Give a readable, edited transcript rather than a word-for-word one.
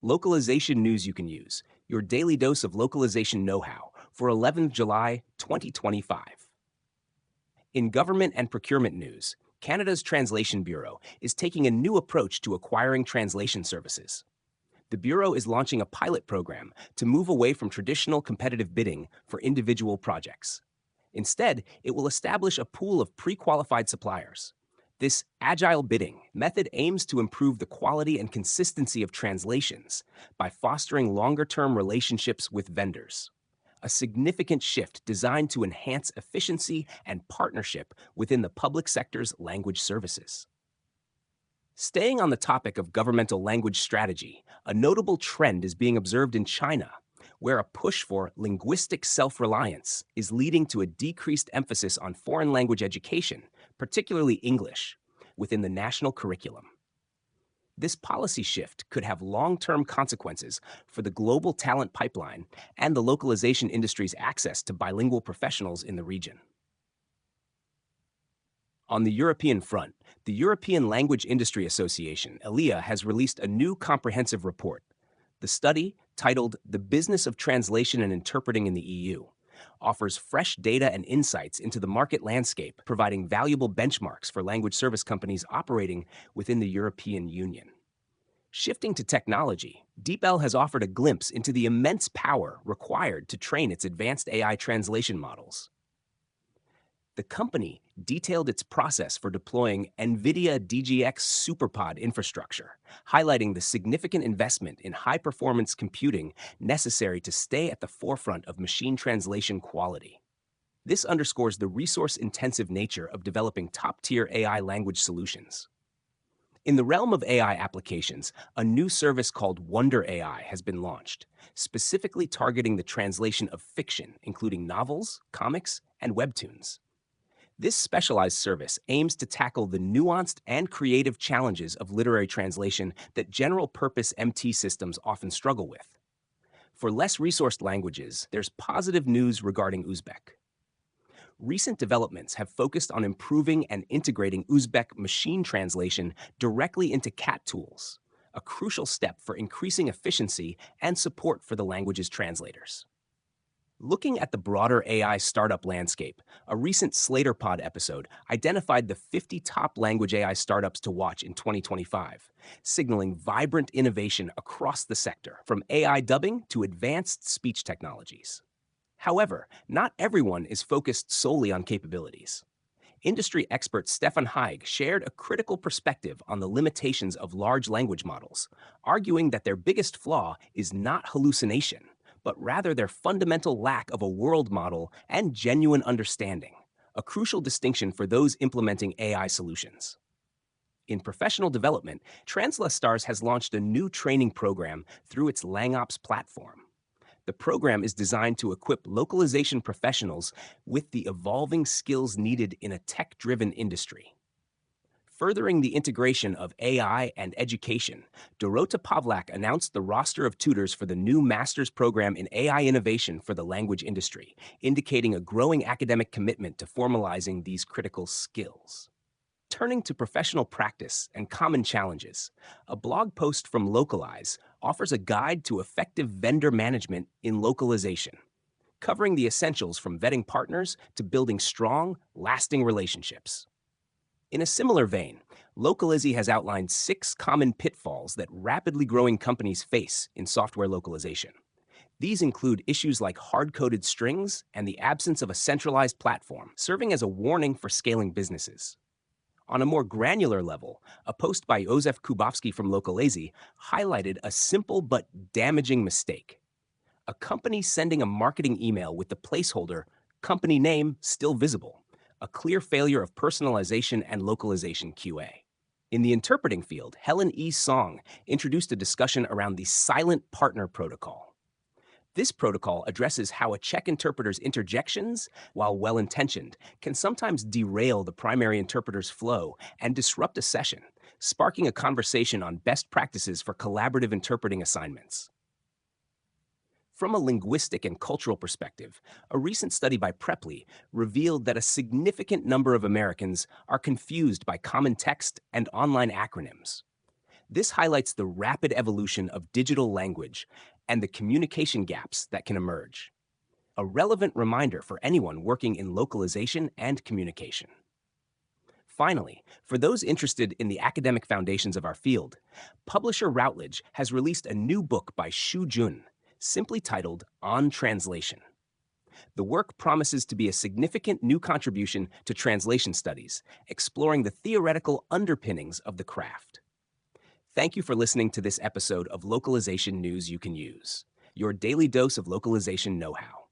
Localization news you can use, your daily dose of localization know-how for 11th July 2025. In government and procurement news, Canada's Translation Bureau is taking a new approach to acquiring translation services. The Bureau is launching a pilot program to move away from traditional competitive bidding for individual projects. Instead, it will establish a pool of pre-qualified suppliers. This agile bidding method aims to improve the quality and consistency of translations by fostering longer-term relationships with vendors. A significant shift designed to enhance efficiency and partnership within the public sector's language services. Staying on the topic of governmental language strategy, a notable trend is being observed in China, where a push for linguistic self-reliance is leading to a decreased emphasis on foreign language education, particularly English, within the national curriculum. This policy shift could have long-term consequences for the global talent pipeline and the localization industry's access to bilingual professionals in the region. On the European front, the European Language Industry Association, Elia, has released a new comprehensive report. The study, titled The Business of Translation and Interpreting in the EU, offers fresh data and insights into the market landscape, providing valuable benchmarks for language service companies operating within the European Union. Shifting to technology, DeepL has offered a glimpse into the immense power required to train its advanced AI translation models. The company detailed its process for deploying NVIDIA DGX SuperPOD infrastructure, highlighting the significant investment in high-performance computing necessary to stay at the forefront of machine translation quality. This underscores the resource-intensive nature of developing top-tier AI language solutions. In the realm of AI applications, a new service called Wonder AI has been launched, specifically targeting the translation of fiction, including novels, comics, and webtoons. This specialized service aims to tackle the nuanced and creative challenges of literary translation that general-purpose MT systems often struggle with. For less resourced languages, there's positive news regarding Uzbek. Recent developments have focused on improving and integrating Uzbek machine translation directly into CAT tools, a crucial step for increasing efficiency and support for the language's translators. Looking at the broader AI startup landscape, a recent Slator pod episode identified the 50 top language AI startups to watch in 2025, signaling vibrant innovation across the sector, from AI dubbing to advanced speech technologies. However, not everyone is focused solely on capabilities. Industry expert Stefan Huyghe shared a critical perspective on the limitations of large language models, arguing that their biggest flaw is not hallucination, but rather their fundamental lack of a world model and genuine understanding, a crucial distinction for those implementing AI solutions. In professional development, Translastars has launched a new training program through its LangOps platform. The program is designed to equip localization professionals with the evolving skills needed in a tech-driven industry. Furthering the integration of AI and education, Dorota Pavlak announced the roster of tutors for the new master's program in AI innovation for the language industry, indicating a growing academic commitment to formalizing these critical skills. Turning to professional practice and common challenges, a blog post from Localize offers a guide to effective vendor management in localization, covering the essentials from vetting partners to building strong, lasting relationships. In a similar vein, Localizy has outlined 6 common pitfalls that rapidly growing companies face in software localization. These include issues like hard-coded strings and the absence of a centralized platform, serving as a warning for scaling businesses. On a more granular level, a post by Jozef Kubowski from Localizy highlighted a simple but damaging mistake. A company sending a marketing email with the placeholder, company name still visible, a clear failure of personalization and localization QA. In the interpreting field, Helen E. Song introduced a discussion around the silent partner protocol. This protocol addresses how a Czech interpreter's interjections, while well-intentioned, can sometimes derail the primary interpreter's flow and disrupt a session, sparking a conversation on best practices for collaborative interpreting assignments. From a linguistic and cultural perspective, a recent study by Preply revealed that a significant number of Americans are confused by common text and online acronyms. This highlights the rapid evolution of digital language and the communication gaps that can emerge. A relevant reminder for anyone working in localization and communication. Finally, for those interested in the academic foundations of our field, publisher Routledge has released a new book by Xu Jun, simply titled On Translation. The work promises to be a significant new contribution to translation studies, exploring the theoretical underpinnings of the craft. Thank you for listening to this episode of Localization News You Can Use, your daily dose of localization know-how.